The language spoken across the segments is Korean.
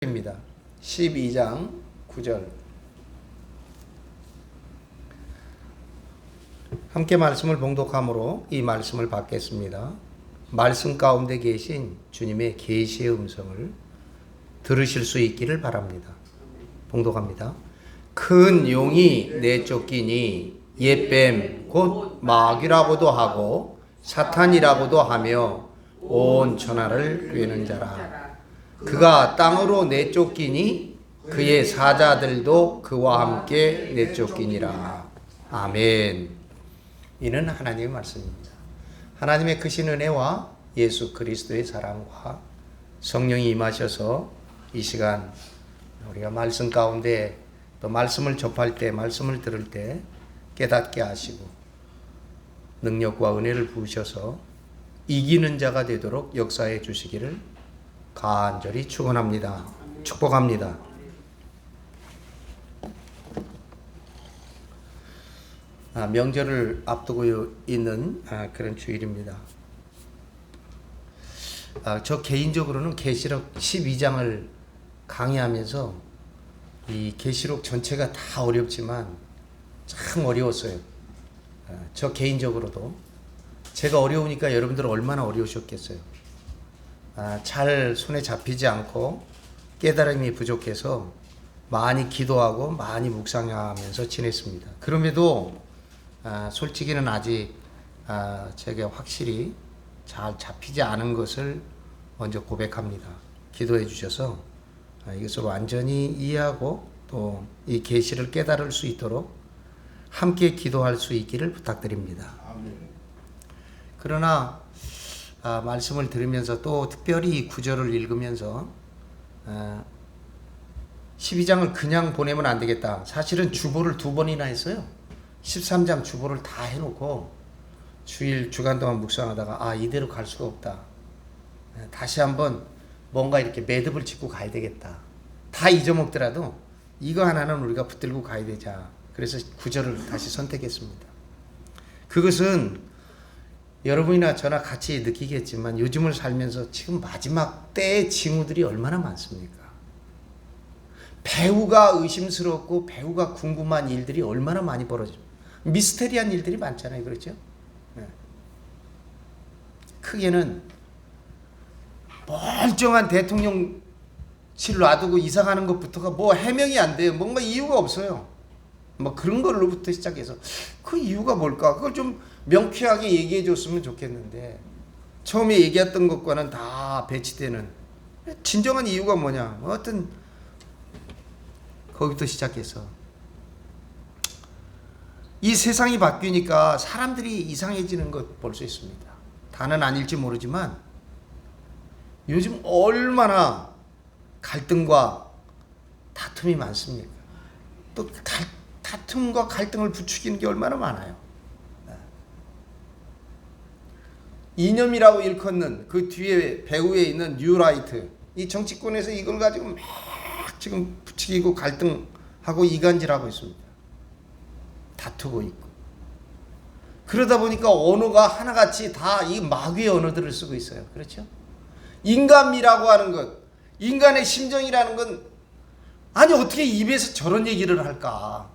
입니다. 12장 9절. 함께 말씀을 봉독함으로 이 말씀을 받겠습니다. 말씀 가운데 계신 주님의 계시의 음성을 들으실 수 있기를 바랍니다. 봉독합니다. 큰 용이 내쫓기니 옛뱀 곧 마귀라고도 하고 사탄이라고도 하며 온 천하를 꿰는 자라. 그가 땅으로 내쫓기니 그의 사자들도 그와 함께 내쫓기니라. 아멘. 이는 하나님의 말씀입니다. 하나님의 크신 은혜와 예수 그리스도의 사랑과 성령이 임하셔서 이 시간 우리가 말씀 가운데 또 말씀을 접할 때, 말씀을 들을 때 깨닫게 하시고 능력과 은혜를 부으셔서 이기는 자가 되도록 역사해 주시기를 간절히 축원합니다. 축복합니다. 명절을 앞두고 있는 그런 주일입니다. 저 개인적으로는 계시록 12장을 강의하면서 이 계시록 전체가 다 어렵지만 참 어려웠어요. 저 개인적으로도 제가 어려우니까 여러분들 얼마나 어려우셨겠어요. 잘 손에 잡히지 않고 깨달음이 부족해서 많이 기도하고 많이 묵상하면서 지냈습니다. 그럼에도 솔직히는 아직 제게 확실히 잘 잡히지 않은 것을 먼저 고백합니다. 기도해 주셔서 이것을 완전히 이해하고 또 이 계시를 깨달을 수 있도록 함께 기도할 수 있기를 부탁드립니다. 그러나 말씀을 들으면서 또 특별히 이 구절을 읽으면서 12장을 그냥 보내면 안 되겠다. 사실은 주보를 2번이나 했어요. 13장 주보를 다 해놓고 주간 동안 묵상하다가 이대로 갈 수가 없다. 다시 한번 뭔가 이렇게 매듭을 짓고 가야 되겠다. 다 잊어먹더라도 이거 하나는 우리가 붙들고 가야 되자. 그래서 구절을 다시 선택했습니다. 그것은 여러분이나 저나 같이 느끼겠지만 요즘을 살면서 지금 마지막 때의 징후들이 얼마나 많습니까? 배우가 의심스럽고 배우가 궁금한 일들이 얼마나 많이 벌어져. 미스테리한 일들이 많잖아요. 그렇죠? 네. 크게는 멀쩡한 대통령실 놔두고 이사가는 것부터가 뭐 해명이 안 돼요. 뭔가 이유가 없어요. 뭐 그런 걸로부터 시작해서 그 이유가 뭘까? 그걸 좀 명쾌하게 얘기해 줬으면 좋겠는데 처음에 얘기했던 것과는 다 배치되는 진정한 이유가 뭐냐? 어떤 거기부터 시작해서 이 세상이 바뀌니까 사람들이 이상해지는 것 볼 수 있습니다. 다는 아닐지 모르지만 요즘 얼마나 갈등과 다툼이 많습니까? 또 다툼과 갈등을 부추기는 게 얼마나 많아요. 이념이라고 일컫는 그 뒤에 배후에 있는 뉴라이트, 이 정치권에서 이걸 가지고 막 지금 부추기고 갈등하고 이간질하고 있습니다. 다투고 있고. 그러다 보니까 언어가 하나같이 다 이 마귀의 언어들을 쓰고 있어요. 그렇죠? 인간미라고 하는 것, 인간의 심정이라는 건 아니 어떻게 입에서 저런 얘기를 할까?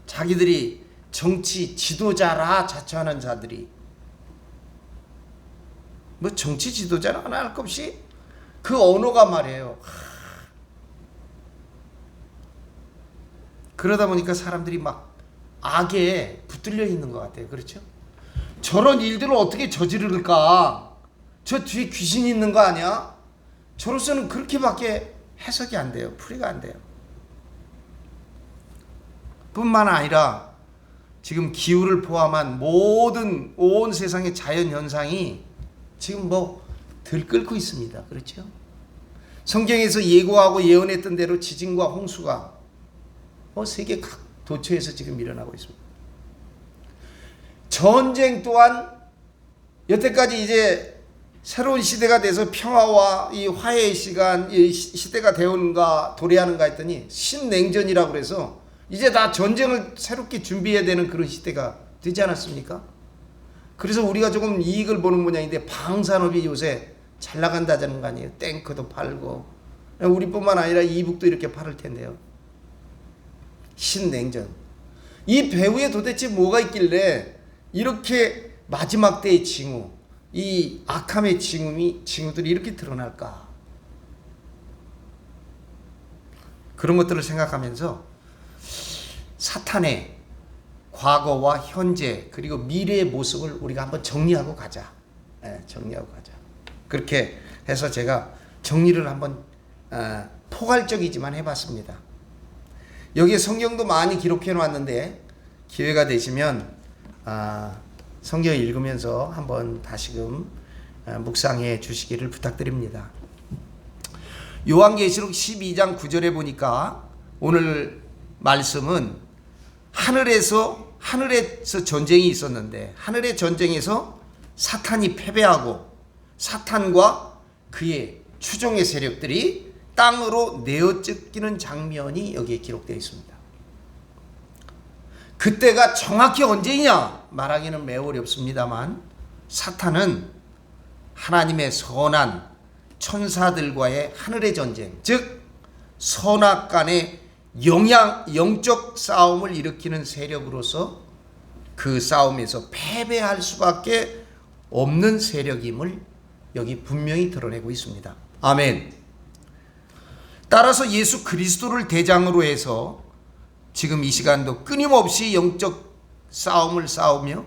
자기들이 정치 지도자라 자처하는 자들이 뭐 정치 지도자는 하나 할 것 없이 그 언어가 말이에요. 그러다 보니까 사람들이 막 악에 붙들려 있는 것 같아요. 그렇죠? 저런 일들을 어떻게 저지를까? 저 뒤에 귀신이 있는 거 아니야? 저로서는 그렇게밖에 해석이 안 돼요. 풀이가 안 돼요. 뿐만 아니라 지금 기후를 포함한 모든 온 세상의 자연 현상이 지금 뭐 들끓고 있습니다. 그렇죠? 성경에서 예고하고 예언했던 대로 지진과 홍수가 세계 각 도처에서 지금 일어나고 있습니다. 전쟁 또한 여태까지 이제 새로운 시대가 돼서 평화와 이 화해의 시간, 이 시대가 되는가 도래하는가 했더니 신냉전이라고 그래서 이제 다 전쟁을 새롭게 준비해야 되는 그런 시대가 되지 않았습니까? 그래서 우리가 조금 이익을 보는 모양인데 방산업이 요새 잘 나간다는 거 아니에요. 탱크도 팔고 우리뿐만 아니라 이북도 이렇게 팔을 텐데요. 신냉전. 이 배후에 도대체 뭐가 있길래 이렇게 마지막 때의 징후, 이 악함의 징후들이 이렇게 드러날까? 그런 것들을 생각하면서 사탄의 과거와 현재 그리고 미래의 모습을 우리가 한번 정리하고 가자. 정리하고 가자. 그렇게 해서 제가 정리를 한번 포괄적이지만 해봤습니다. 여기에 성경도 많이 기록해 놨는데 기회가 되시면 성경 읽으면서 한번 다시금 묵상해 주시기를 부탁드립니다. 요한계시록 12장 9절에 보니까 오늘 말씀은 하늘에서 전쟁이 있었는데 하늘의 전쟁에서 사탄이 패배하고 사탄과 그의 추종의 세력들이 땅으로 내어쫓기는 장면이 여기에 기록되어 있습니다. 그때가 정확히 언제냐 말하기는 매우 어렵습니다만 사탄은 하나님의 선한 천사들과의 하늘의 전쟁, 즉 선악 간의 영적 싸움을 일으키는 세력으로서 그 싸움에서 패배할 수밖에 없는 세력임을 여기 분명히 드러내고 있습니다. 아멘. 따라서 예수 그리스도를 대장으로 해서 지금 이 시간도 끊임없이 영적 싸움을 싸우며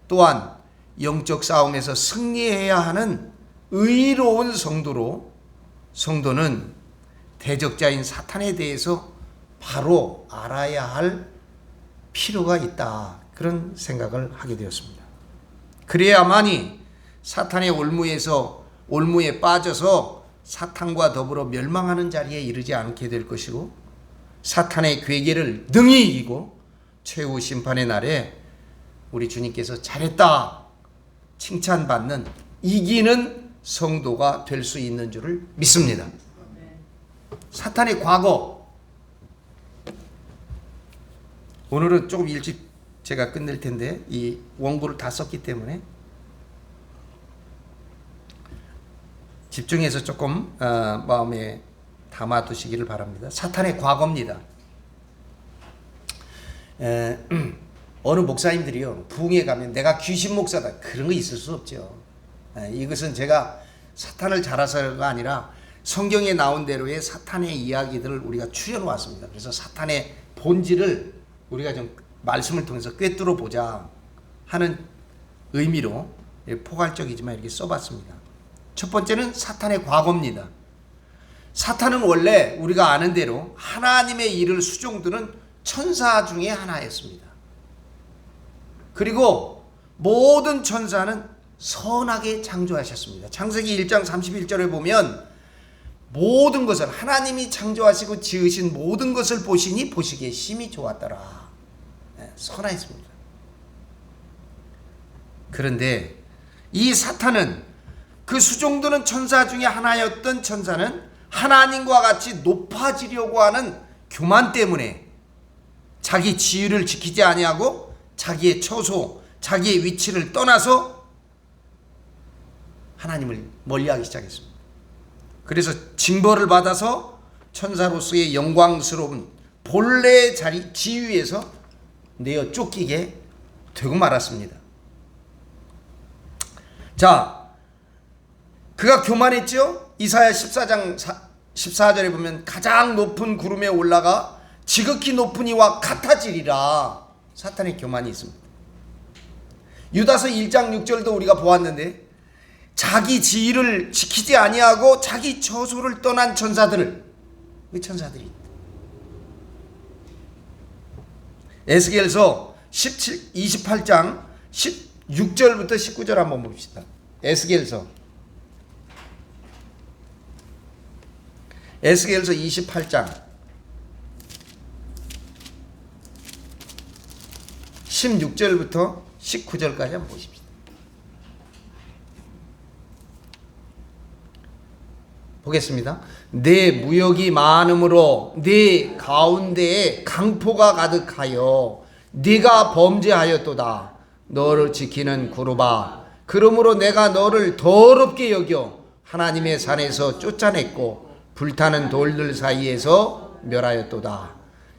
또한 영적 싸움에서 승리해야 하는 의로운 성도로 성도는 대적자인 사탄에 대해서 바로 알아야 할 필요가 있다. 그런 생각을 하게 되었습니다. 그래야만이 사탄의 올무에 빠져서 사탄과 더불어 멸망하는 자리에 이르지 않게 될 것이고 사탄의 괴계를 능히 이기고 최후 심판의 날에 우리 주님께서 잘했다 칭찬받는 이기는 성도가 될 수 있는 줄을 믿습니다. 사탄의 과거, 오늘은 조금 일찍 제가 끝낼 텐데 이 원고를 다 썼기 때문에 집중해서 조금 마음에 담아두시기를 바랍니다. 사탄의 과거입니다. 어느 목사님들이요 부흥회 가면 내가 귀신 목사다 그런 거 있을 수 없죠. 이것은 제가 사탄을 잘해서가 아니라 성경에 나온 대로의 사탄의 이야기들을 우리가 추려 놓았습니다. 그래서 사탄의 본질을 우리가 좀 말씀을 통해서 꿰뚫어 보자 하는 의미로 포괄적이지만 이렇게 써봤습니다. 첫 번째는 사탄의 과거입니다. 사탄은 원래 우리가 아는 대로 하나님의 일을 수종드는 천사 중에 하나였습니다. 그리고 모든 천사는 선하게 창조하셨습니다. 창세기 1장 31절에 보면 모든 것을 하나님이 창조하시고 지으신 모든 것을 보시니 보시기에 심히 좋았더라. 선하였습니다. 그런데 이 사탄은 그 수종드는 천사 중에 하나였던 천사는 하나님과 같이 높아지려고 하는 교만 때문에 자기 지위를 지키지 아니하고 자기의 처소, 자기의 위치를 떠나서 하나님을 멀리하기 시작했습니다. 그래서 징벌을 받아서 천사로서의 영광스러운 본래의 자리, 지위에서 내어 쫓기게 되고 말았습니다. 자, 그가 교만했죠? 이사야 14장 14절에 보면 가장 높은 구름에 올라가 지극히 높은 이와 같아지리라. 사탄의 교만이 있습니다. 유다서 1장 6절도 우리가 보았는데 자기 지위를 지키지 아니하고 자기 처소를 떠난 천사들을 그 천사들이 에스겔서 28장 16절부터 19절 한번 봅시다. 에스겔서 28장 16절부터 19절까지 한번 보십시다. 보겠습니다. 내 무역이 많음으로 네 가운데에 강포가 가득하여 네가 범죄하였도다. 너를 지키는 구루바, 그러므로 내가 너를 더럽게 여겨 하나님의 산에서 쫓아냈고 불타는 돌들 사이에서 멸하였도다.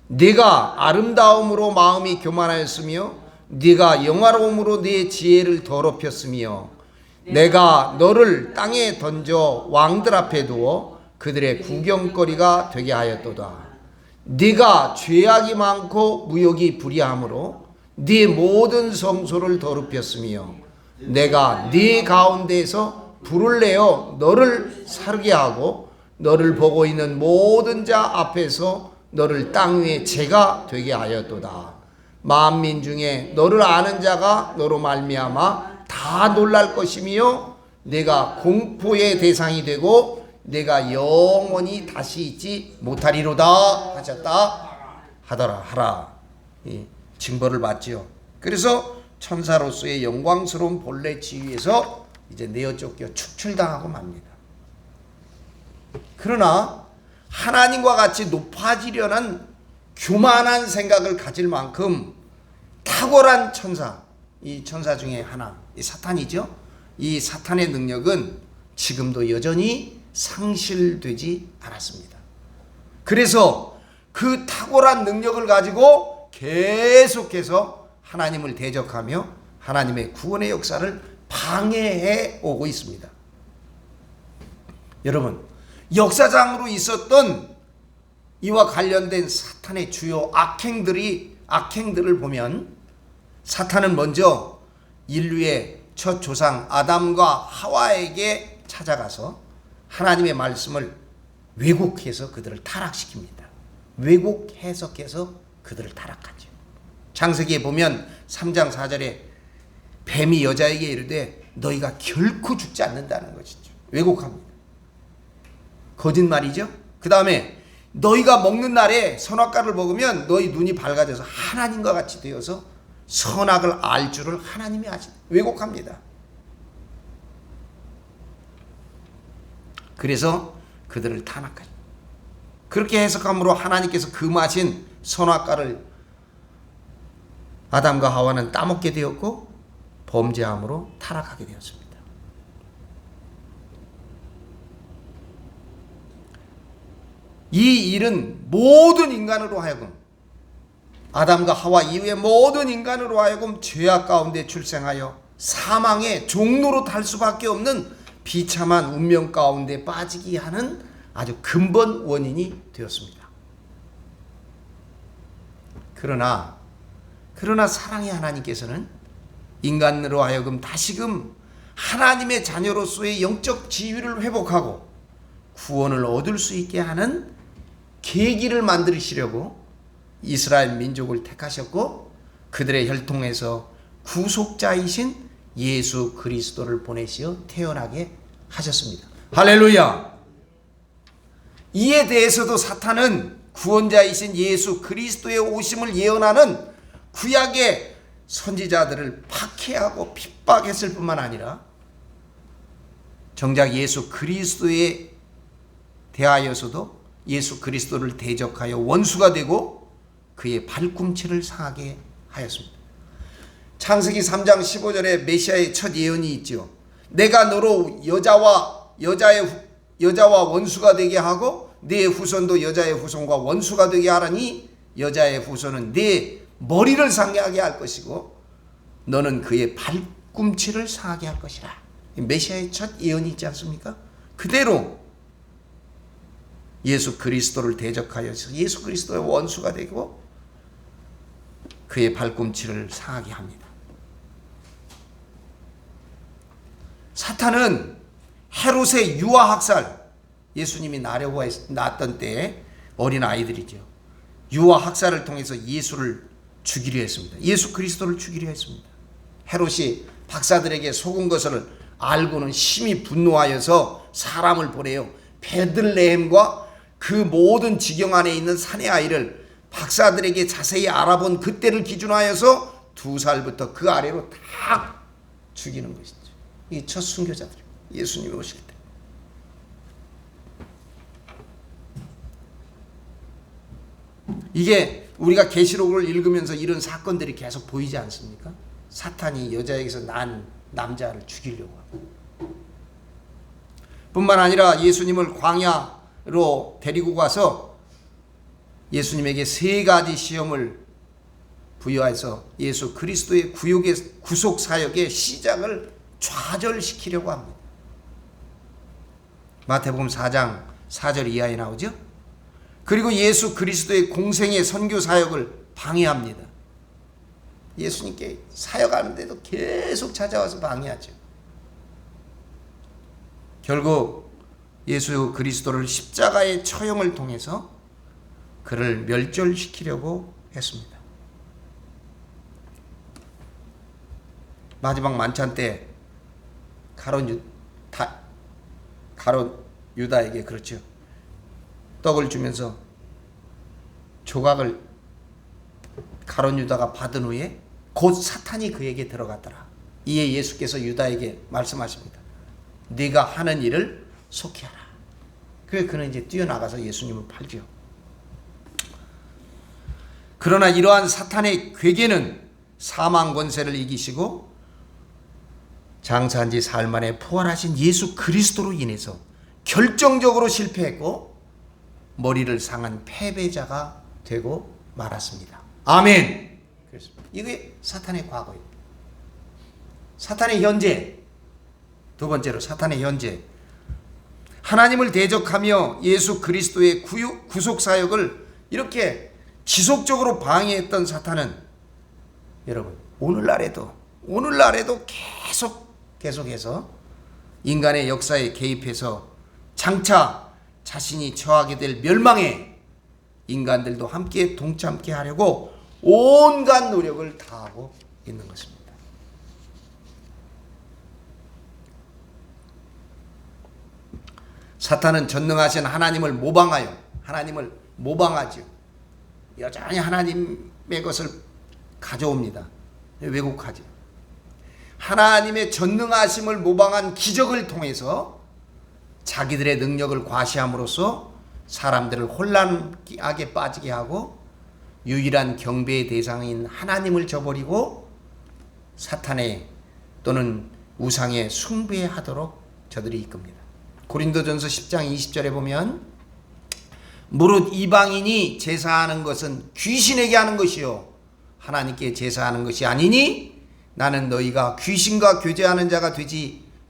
네가 아름다움으로 마음이 교만하였으며 네가 영화로움으로 네 지혜를 더럽혔으며 내가 너를 땅에 던져 왕들 앞에 두어 그들의 구경거리가 되게 하였도다. 네가 죄악이 많고 무욕이 불의함으로 네 모든 성소를 더럽혔으며 내가 네 가운데에서 불을 내어 너를 사르게 하고 너를 보고 있는 모든 자 앞에서 너를 땅 위에 재가 되게 하였도다. 만민 중에 너를 아는 자가 너로 말미암아 다 놀랄 것이며 내가 공포의 대상이 되고 내가 영원히 다시 있지 못하리로다 하셨다 하라. 이 징벌을 받지요. 그래서 천사로서의 영광스러운 본래 지위에서 이제 내어 쫓겨 축출당하고 맙니다. 그러나 하나님과 같이 높아지려는 교만한 생각을 가질 만큼 탁월한 천사, 이 천사 중에 하나, 이 사탄이죠. 이 사탄의 능력은 지금도 여전히 상실되지 않았습니다. 그래서 그 탁월한 능력을 가지고 계속해서 하나님을 대적하며 하나님의 구원의 역사를 방해해 오고 있습니다. 여러분, 역사상으로 있었던 이와 관련된 사탄의 주요 악행들을 보면 사탄은 먼저 인류의 첫 조상 아담과 하와에게 찾아가서 하나님의 말씀을 왜곡해서 그들을 타락시킵니다. 왜곡 해석해서 그들을 타락하죠. 창세기에 보면 3장 4절에 뱀이 여자에게 이르되 너희가 결코 죽지 않는다는 것이죠. 왜곡합니다. 거짓말이죠. 그 다음에 너희가 먹는 날에 선악과를 먹으면 너희 눈이 밝아져서 하나님과 같이 되어서 선악을 알 줄을 하나님이 아신다. 왜곡합니다. 그래서 그들을 탄압하죠. 그렇게 해석함으로 하나님께서 금하신 선악과를 아담과 하와는 따먹게 되었고 범죄함으로 타락하게 되었습니다. 이 일은 모든 인간으로 하여금 아담과 하와 이후의 모든 인간으로 하여금 죄악 가운데 출생하여 사망의 종로로 달 수밖에 없는 비참한 운명 가운데 빠지게 하는 아주 근본 원인이 되었습니다. 그러나 사랑의 하나님께서는 인간으로 하여금 다시금 하나님의 자녀로서의 영적 지위를 회복하고 구원을 얻을 수 있게 하는 계기를 만드시려고 이스라엘 민족을 택하셨고 그들의 혈통에서 구속자이신 예수 그리스도를 보내시어 태어나게 하셨습니다. 할렐루야! 이에 대해서도 사탄은 구원자이신 예수 그리스도의 오심을 예언하는 구약의 선지자들을 박해하고 핍박했을 뿐만 아니라 정작 예수 그리스도에 대하여서도 예수 그리스도를 대적하여 원수가 되고 그의 발꿈치를 상하게 하였습니다. 창세기 3장 15절에 메시아의 첫 예언이 있죠. 내가 너로 여자와 원수가 되게 하고 네 후손도 여자의 후손과 원수가 되게 하라니 여자의 후손은 네 머리를 상하게 할 것이고 너는 그의 발꿈치를 상하게 할 것이라. 메시아의 첫 예언이 있지 않습니까? 그대로 예수 그리스도를 대적하여서 예수 그리스도의 원수가 되고 그의 발꿈치를 상하게 합니다. 사탄은 헤롯의 유아학살, 예수님이 낳았던 때에 어린 아이들이죠. 유아학살을 통해서 예수를 죽이려 했습니다. 예수 그리스도를 죽이려 했습니다. 헤롯이 박사들에게 속은 것을 알고는 심히 분노하여서 사람을 보내요. 베들레헴과 그 모든 지경 안에 있는 사내 아이를 박사들에게 자세히 알아본 그때를 기준하여서 2살부터 그 아래로 다 죽이는 것이죠. 이 첫 순교자들, 예수님이 오실 때. 이게 우리가 계시록을 읽으면서 이런 사건들이 계속 보이지 않습니까? 사탄이 여자에게서 난 남자를 죽이려고 하고 뿐만 아니라 예수님을 유다로 데리고 가서 예수님에게 3가지 시험을 부여해서 예수 그리스도의 구속 사역의 시작을 좌절시키려고 합니다. 마태복음 4장 4절 이하에 나오죠. 그리고 예수 그리스도의 공생의 선교 사역을 방해합니다. 예수님께 사역하는데도 계속 찾아와서 방해하죠. 결국 예수 그리스도를 십자가의 처형을 통해서 그를 멸절시키려고 했습니다. 마지막 만찬 때 가룟 유다에게 그렇죠. 떡을 주면서 조각을 가룟 유다가 받은 후에 곧 사탄이 그에게 들어갔더라. 이에 예수께서 유다에게 말씀하십니다. 네가 하는 일을 속히 하라. 그래서 그는 이제 뛰어나가서 예수님을 팔죠. 그러나 이러한 사탄의 괴계는 사망 권세를 이기시고 장사한 지 사흘 만에 부활하신 예수 그리스도로 인해서 결정적으로 실패했고 머리를 상한 패배자가 되고 말았습니다. 아멘. 이게 사탄의 과거입니다. 사탄의 현재. 두 번째로 사탄의 현재. 하나님을 대적하며 예수 그리스도의 구속 사역을 이렇게 지속적으로 방해했던 사탄은 여러분 오늘날에도 계속해서 인간의 역사에 개입해서 장차 자신이 처하게 될 멸망에 인간들도 함께 동참케 하려고 온갖 노력을 다하고 있는 것입니다. 사탄은 전능하신 하나님을 모방하죠. 여전히 하나님의 것을 가져옵니다. 왜곡하죠. 하나님의 전능하심을 모방한 기적을 통해서 자기들의 능력을 과시함으로써 사람들을 혼란하게 빠지게 하고 유일한 경배의 대상인 하나님을 저버리고 사탄의 또는 우상에 숭배하도록 저들이 이끕니다. 고린도전서 10장 20절에 보면 무릇 이방인이 제사하는 것은 귀신에게 하는 것이요 하나님께 제사하는 것이 아니니 나는 너희가 귀신과 교제하는 자가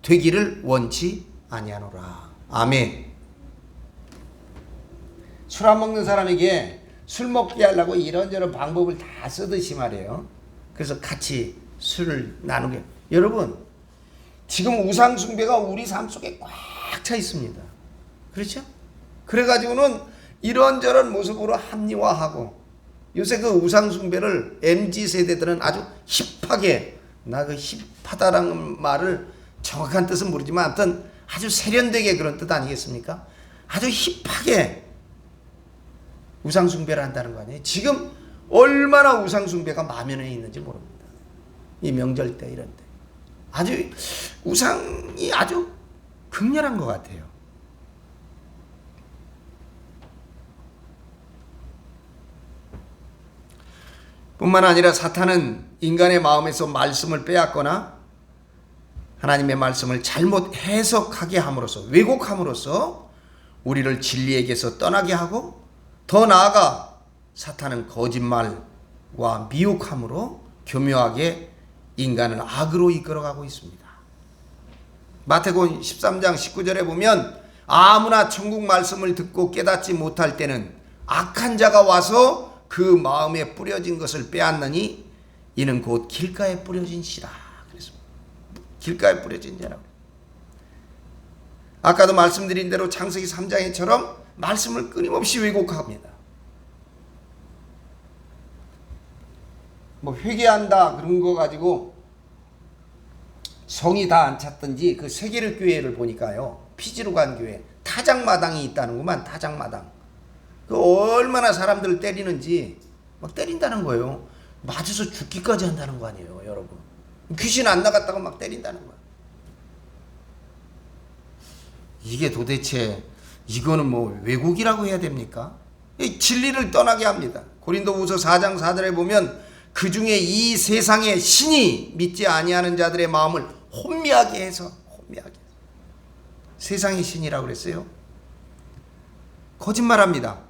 되기를 원치 아니하노라. 아멘. 술 안 먹는 사람에게 술 먹게 하려고 이런저런 방법을 다 쓰듯이 말이에요. 그래서 같이 술을 나누게. 여러분 지금 우상 숭배가 우리 삶 속에 꽉 차 있습니다. 그렇죠? 그래가지고는 이런저런 모습으로 합리화하고 요새 그 우상 숭배를 MZ세대들은 아주 힙하게, 나 그 힙하다라는 말을 정확한 뜻은 모르지만 아무튼 아주 세련되게 그런 뜻 아니겠습니까? 아주 힙하게 우상 숭배를 한다는 거 아니에요? 지금 얼마나 우상 숭배가 만연해 있는지 모릅니다. 이 명절 때 이런 때 아주 우상이 아주 극렬한 것 같아요. 뿐만 아니라 사탄은 인간의 마음에서 말씀을 빼앗거나 하나님의 말씀을 잘못 해석하게 함으로써, 왜곡함으로써 우리를 진리에게서 떠나게 하고, 더 나아가 사탄은 거짓말과 미혹함으로 교묘하게 인간을 악으로 이끌어가고 있습니다. 마태복음 13장 19절에 보면 아무나 천국 말씀을 듣고 깨닫지 못할 때는 악한 자가 와서 그 마음에 뿌려진 것을 빼앗느니 이는 곧 길가에 뿌려진 씨라. 그래서 길가에 뿌려진 자라고. 아까도 말씀드린 대로 창세기 3장에처럼 말씀을 끊임없이 왜곡합니다. 뭐 회개한다 그런 거 가지고 성이 다 안 찼든지 그 세계를 교회를 보니까요, 피지로 간 교회 타작마당이 있다는구만. 타작마당. 그 얼마나 사람들을 때리는지 막 때린다는 거예요. 맞아서 죽기까지 한다는 거 아니에요, 여러분. 귀신 안 나갔다고 막 때린다는 거야. 이게 도대체 이거는 뭐 왜곡이라고 해야 됩니까? 진리를 떠나게 합니다. 고린도후서 4장 4절에 보면 그 중에 이 세상의 신이 믿지 아니하는 자들의 마음을 혼미하게 해서 세상의 신이라고 그랬어요. 거짓말합니다.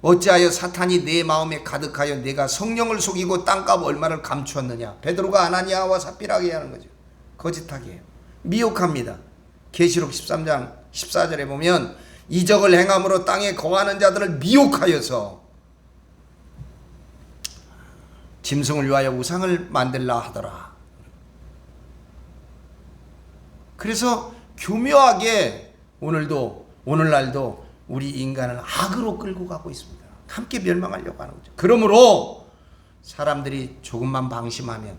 어찌하여 사탄이 내 마음에 가득하여 내가 성령을 속이고 땅값 얼마를 감추었느냐. 베드로가 아나니아와 삽비라게 하는 거죠. 거짓하게 해요. 미혹합니다. 계시록 13장 14절에 보면 이적을 행함으로 땅에 거하는 자들을 미혹하여서 짐승을 위하여 우상을 만들라 하더라. 그래서 교묘하게 오늘날도 우리 인간을 악으로 끌고 가고 있습니다. 함께 멸망하려고 하는 거죠. 그러므로 사람들이 조금만 방심하면,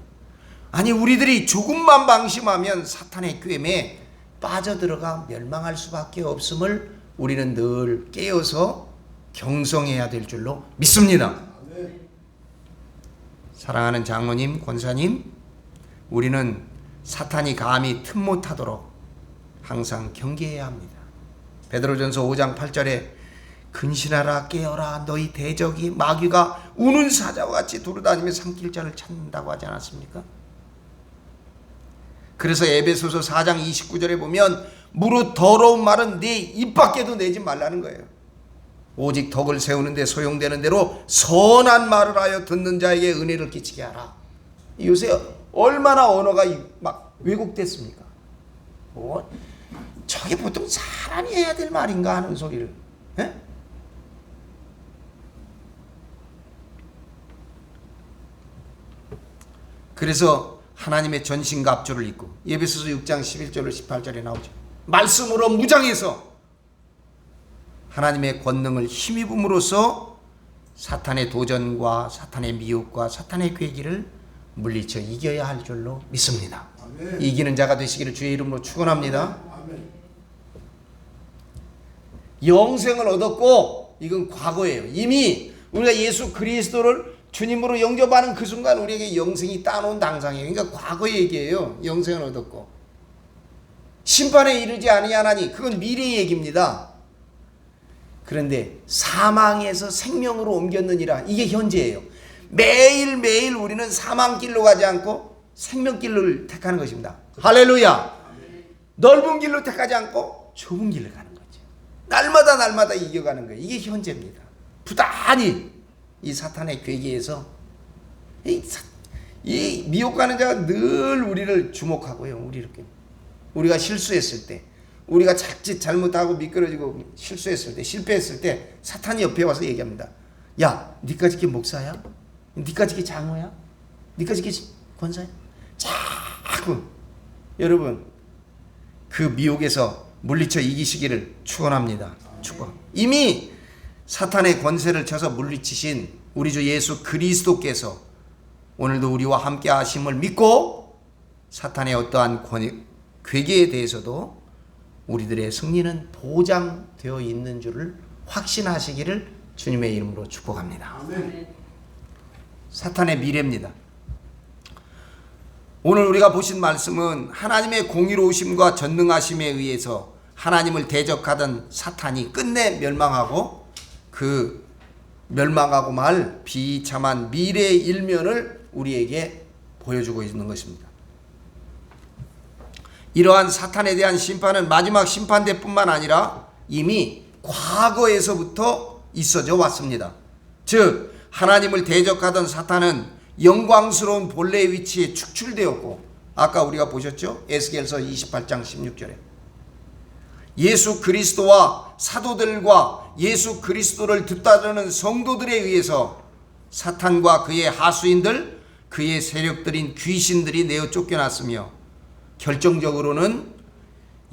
아니 우리들이 조금만 방심하면 사탄의 꾀에 빠져들어가 멸망할 수밖에 없음을 우리는 늘 깨어서 경성해야 될 줄로 믿습니다. 사랑하는 장로님, 권사님, 우리는 사탄이 감히 틈 못하도록 항상 경계해야 합니다. 베드로전서 5장 8절에 근신하라 깨어라 너희 대적이 마귀가 우는 사자와 같이 두루다니며 삼킬 자를 찾는다고 하지 않았습니까? 그래서 에베소서 4장 29절에 보면 무릇 더러운 말은 네 입 밖에도 내지 말라는 거예요. 오직 덕을 세우는 데 소용되는 대로 선한 말을 하여 듣는 자에게 은혜를 끼치게 하라. 요새 얼마나 언어가 막 왜곡됐습니까? 저게 보통 사람이 해야 될 말인가 하는 소리를. 에? 그래서 하나님의 전신갑주를 입고 에베소서 6장 11절로 18절에 나오죠. 말씀으로 무장해서 하나님의 권능을 힘입음으로써 사탄의 도전과 사탄의 미혹과 사탄의 괴기를 물리쳐 이겨야 할 줄로 믿습니다. 아멘. 이기는 자가 되시기를 주의 이름으로 축원합니다. 아멘. 영생을 얻었고 이건 과거예요. 이미 우리가 예수 그리스도를 주님으로 영접하는 그 순간 우리에게 영생이 따놓은 당상이에요. 그러니까 과거 얘기예요. 영생을 얻었고 심판에 이르지 아니하나니 그건 미래 얘기입니다. 그런데 사망에서 생명으로 옮겼느니라, 이게 현재예요. 매일매일 우리는 사망길로 가지 않고 생명길을 택하는 것입니다. 할렐루야. 넓은 길로 택하지 않고 좁은 길을 가는 거죠. 날마다 이겨가는 거예요. 이게 현재입니다. 부단히 이 사탄의 괴기에서 이 미혹하는 자가 늘 우리를 주목하고요. 우리가 실수했을 때, 우리가 자칫 잘못하고 미끄러지고 실수했을 때, 실패했을 때 사탄이 옆에 와서 얘기합니다. 야, 니까 지게 목사야? 니까 지게 장로야? 니까 지게 권사야? 자꾸 여러분 그 미혹에서 물리쳐 이기시기를 축원합니다. 축원. 이미 사탄의 권세를 쳐서 물리치신 우리 주 예수 그리스도께서 오늘도 우리와 함께 하심을 믿고 사탄의 어떠한 괴계에 대해서도 우리들의 승리는 보장되어 있는 줄을 확신하시기를 주님의 이름으로 축복합니다. 아멘. 사탄의 미래입니다. 오늘 우리가 보신 말씀은 하나님의 공의로우심과 전능하심에 의해서 하나님을 대적하던 사탄이 끝내 멸망하고 그 멸망하고 말 비참한 미래의 일면을 우리에게 보여주고 있는 것입니다. 이러한 사탄에 대한 심판은 마지막 심판대뿐만 아니라 이미 과거에서부터 있어져 왔습니다. 즉 하나님을 대적하던 사탄은 영광스러운 본래의 위치에 축출되었고, 아까 우리가 보셨죠? 에스겔서 28장 16절에 예수 그리스도와 사도들과 예수 그리스도를 듣다드는 성도들에 의해서 사탄과 그의 하수인들, 그의 세력들인 귀신들이 내어 쫓겨났으며 결정적으로는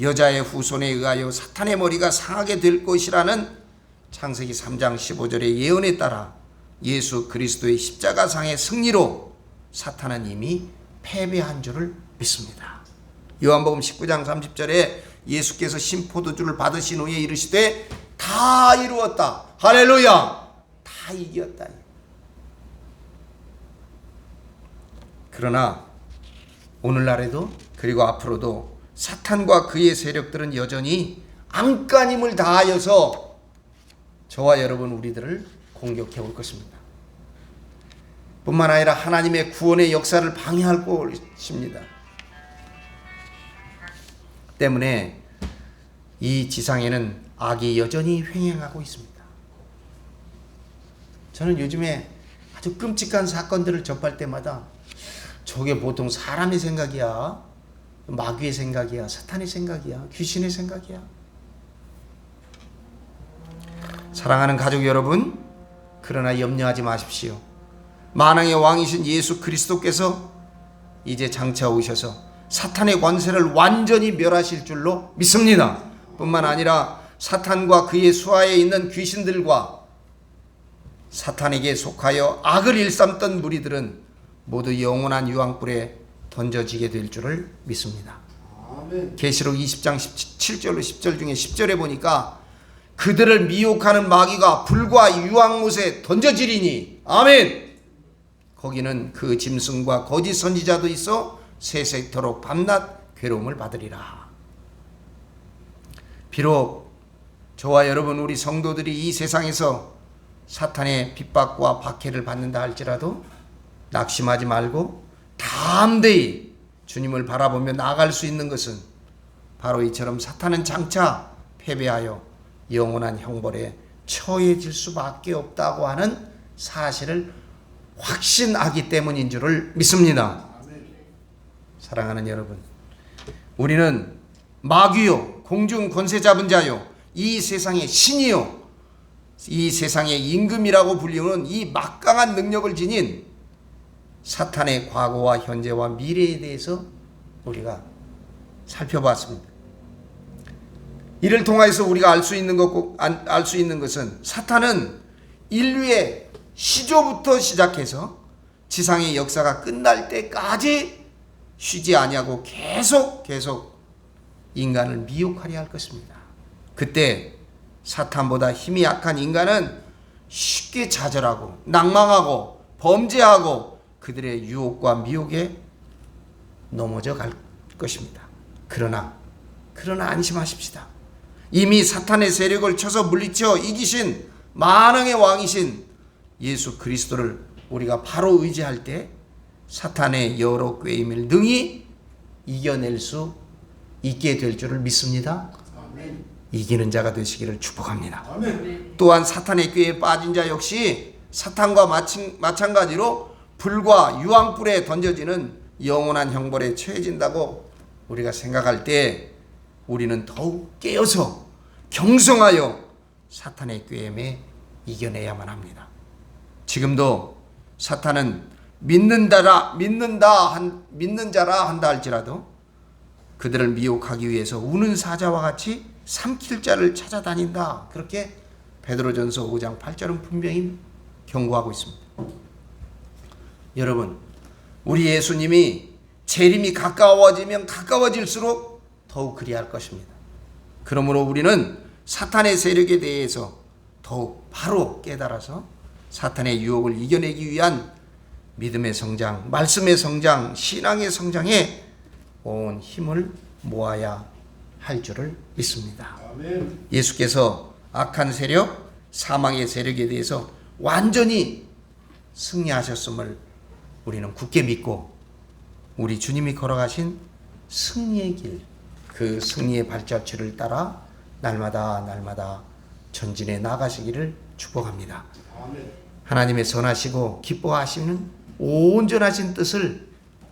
여자의 후손에 의하여 사탄의 머리가 상하게 될 것이라는 창세기 3장 15절의 예언에 따라 예수 그리스도의 십자가상의 승리로 사탄은 이미 패배한 줄을 믿습니다. 요한복음 19장 30절에 예수께서 신포도주를 받으신 후에 이르시되 다 이루었다. 할렐루야. 다 이겼다. 그러나 오늘날에도 그리고 앞으로도 사탄과 그의 세력들은 여전히 안간힘을 다하여서 저와 여러분 우리들을 공격해 올 것입니다. 뿐만 아니라 하나님의 구원의 역사를 방해할 것입니다. 때문에 이 지상에는 악이 여전히 횡행하고 있습니다. 저는 요즘에 아주 끔찍한 사건들을 접할 때마다 저게 보통 사람의 생각이야, 마귀의 생각이야, 사탄의 생각이야, 귀신의 생각이야. 사랑하는 가족 여러분, 그러나 염려하지 마십시오. 만왕의 왕이신 예수 그리스도께서 이제 장차 오셔서 사탄의 권세를 완전히 멸하실 줄로 믿습니다. 뿐만 아니라 사탄과 그의 수하에 있는 귀신들과 사탄에게 속하여 악을 일삼던 무리들은 모두 영원한 유황불에 던져지게 될 줄을 믿습니다. 계시록 20장 17절로 10절 중에 10절에 보니까 그들을 미혹하는 마귀가 불과 유황못에 던져지리니, 아멘. 거기는 그 짐승과 거짓 선지자도 있어 세세토록 밤낮 괴로움을 받으리라. 비록 저와 여러분 우리 성도들이 이 세상에서 사탄의 핍박과 박해를 받는다 할지라도 낙심하지 말고 담대히 주님을 바라보며 나아갈 수 있는 것은 바로 이처럼 사탄은 장차 패배하여 영원한 형벌에 처해질 수밖에 없다고 하는 사실을 확신하기 때문인 줄을 믿습니다. 사랑하는 여러분, 우리는 마귀요, 공중 권세 잡은 자요, 이 세상의 신이요, 이 세상의 임금이라고 불리우는 이 막강한 능력을 지닌 사탄의 과거와 현재와 미래에 대해서 우리가 살펴봤습니다. 이를 통해서 우리가 알 수 있는 것은 사탄은 인류의 시조부터 시작해서 지상의 역사가 끝날 때까지 쉬지 아니하고 계속 인간을 미혹하려 할 것입니다. 그때 사탄보다 힘이 약한 인간은 쉽게 좌절하고 낭망하고 범죄하고 그들의 유혹과 미혹에 넘어져 갈 것입니다. 그러나 안심하십시다. 이미 사탄의 세력을 쳐서 물리쳐 이기신 만왕의 왕이신 예수 그리스도를 우리가 바로 의지할 때 사탄의 여러 꾀임을 능히 이겨낼 수 있게 될 줄을 믿습니다. 아멘. 이기는 자가 되시기를 축복합니다. 아멘. 또한 사탄의 꾀에 빠진 자 역시 사탄과 마찬가지로 불과 유황불에 던져지는 영원한 형벌에 처해진다고 우리가 생각할 때 우리는 더욱 깨어서 경성하여 사탄의 꾀임에 이겨내야만 합니다. 지금도 사탄은 믿는 자라 한다 할지라도 그들을 미혹하기 위해서 우는 사자와 같이 삼킬 자를 찾아다닌다. 그렇게 베드로전서 5장 8절은 분명히 경고하고 있습니다. 여러분, 우리 예수님이 재림이 가까워지면 가까워질수록 더욱 그리할 것입니다. 그러므로 우리는 사탄의 세력에 대해서 더욱 바로 깨달아서 사탄의 유혹을 이겨내기 위한 믿음의 성장, 말씀의 성장, 신앙의 성장에 온 힘을 모아야 할 줄을 믿습니다. 아멘. 예수께서 악한 세력, 사망의 세력에 대해서 완전히 승리하셨음을 우리는 굳게 믿고 우리 주님이 걸어가신 승리의 길, 그 승리의 발자취를 따라 날마다 전진해 나가시기를 축복합니다. 아멘. 하나님의 선하시고 기뻐하시는 온전하신 뜻을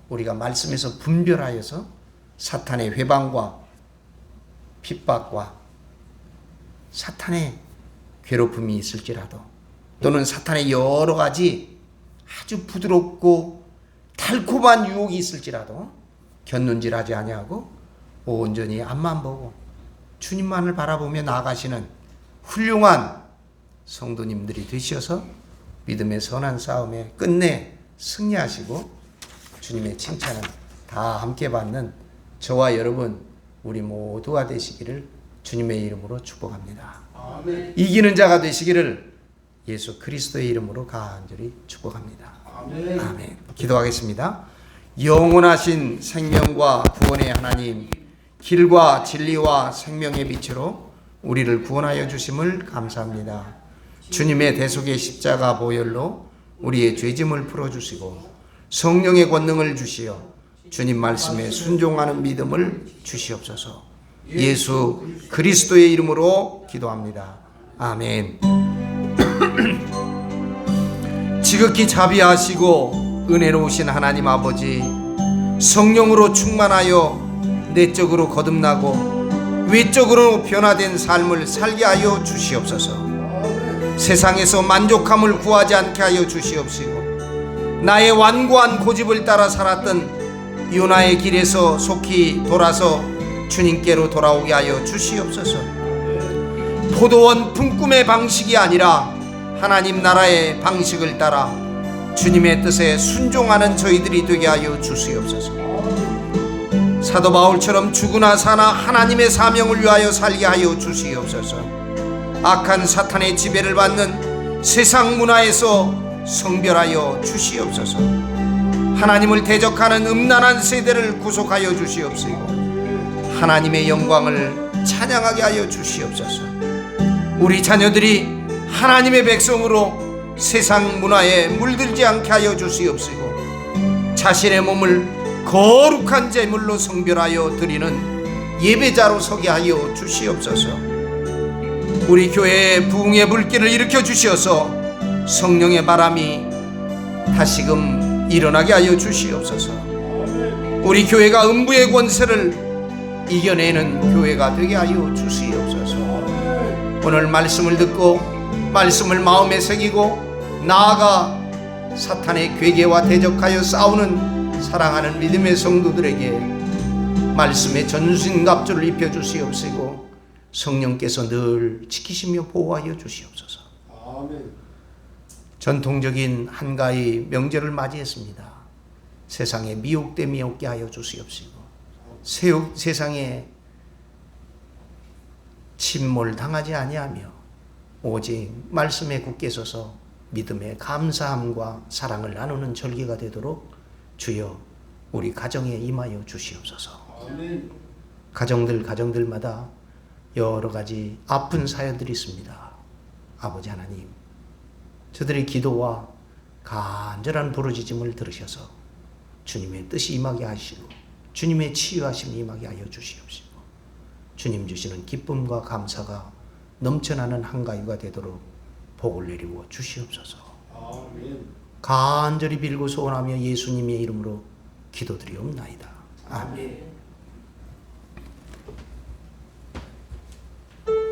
우리가 말씀에서 분별하여서 사탄의 회방과 핍박과 사탄의 괴롭힘이 있을지라도 또는 사탄의 여러 가지 아주 부드럽고 달콤한 유혹이 있을지라도 견눈질하지 아니하고 온전히 앞만 보고 주님만을 바라보며 나아가시는 훌륭한 성도님들이 되셔서 믿음의 선한 싸움에 끝내 승리하시고 주님의 칭찬은 다 함께 받는 저와 여러분 우리 모두가 되시기를 주님의 이름으로 축복합니다. 아멘. 이기는 자가 되시기를 예수 그리스도의 이름으로 간절히 축복합니다. 아멘. 아멘. 기도하겠습니다. 영원하신 생명과 구원의 하나님, 길과 진리와 생명의 빛으로 우리를 구원하여 주심을 감사합니다. 주님의 대속의 십자가 보혈로 우리의 죄짐을 풀어주시고 성령의 권능을 주시어 주님 말씀에 순종하는 믿음을 주시옵소서. 예수 그리스도의 이름으로 기도합니다. 아멘. 지극히 자비하시고 은혜로우신 하나님 아버지, 성령으로 충만하여 내적으로 거듭나고 외적으로 변화된 삶을 살게 하여 주시옵소서. 세상에서 만족함을 구하지 않게 하여 주시옵시고, 나의 완고한 고집을 따라 살았던 요나의 길에서 속히 돌아서 주님께로 돌아오게 하여 주시옵소서. 포도원 품꿈의 방식이 아니라 하나님 나라의 방식을 따라 주님의 뜻에 순종하는 저희들이 되게 하여 주시옵소서. 사도 바울처럼 죽으나 사나 하나님의 사명을 위하여 살게 하여 주시옵소서. 악한 사탄의 지배를 받는 세상 문화에서 성별하여 주시옵소서. 하나님을 대적하는 음란한 세대를 구속하여 주시옵시고, 하나님의 영광을 찬양하게 하여 주시옵소서. 우리 자녀들이 하나님의 백성으로 세상 문화에 물들지 않게 하여 주시옵시고, 자신의 몸을 거룩한 제물로 성별하여 드리는 예배자로 서게 하여 주시옵소서. 우리 교회에 부흥의 불길을 일으켜 주시어서 성령의 바람이 다시금 일어나게 하여 주시옵소서. 우리 교회가 음부의 권세를 이겨내는 교회가 되게 하여 주시옵소서. 오늘 말씀을 듣고 말씀을 마음에 새기고 나아가 사탄의 괴계와 대적하여 싸우는 사랑하는 믿음의 성도들에게 말씀의 전신갑주를 입혀주시옵시고, 성령께서 늘 지키시며 보호하여 주시옵소서. 아멘. 전통적인 한가위 명절을 맞이했습니다. 세상에 미혹됨이 없게 하여 주시옵시고, 세상에 침몰 당하지 아니하며 오직 말씀에 굳게 서서 믿음의 감사함과 사랑을 나누는 절기가 되도록 주여 우리 가정에 임하여 주시옵소서. 아멘. 가정들마다 여러 가지 아픈 사연들이 있습니다. 아버지 하나님, 저들의 기도와 간절한 부르짖음을 들으셔서 주님의 뜻이 임하게 하시고 주님의 치유하심이 임하게 하여 주시옵시고, 주님 주시는 기쁨과 감사가 넘쳐나는 한가위가 되도록 복을 내리고 주시옵소서. 아멘. 간절히 빌고 소원하며 예수님의 이름으로 기도드리옵나이다. 아멘.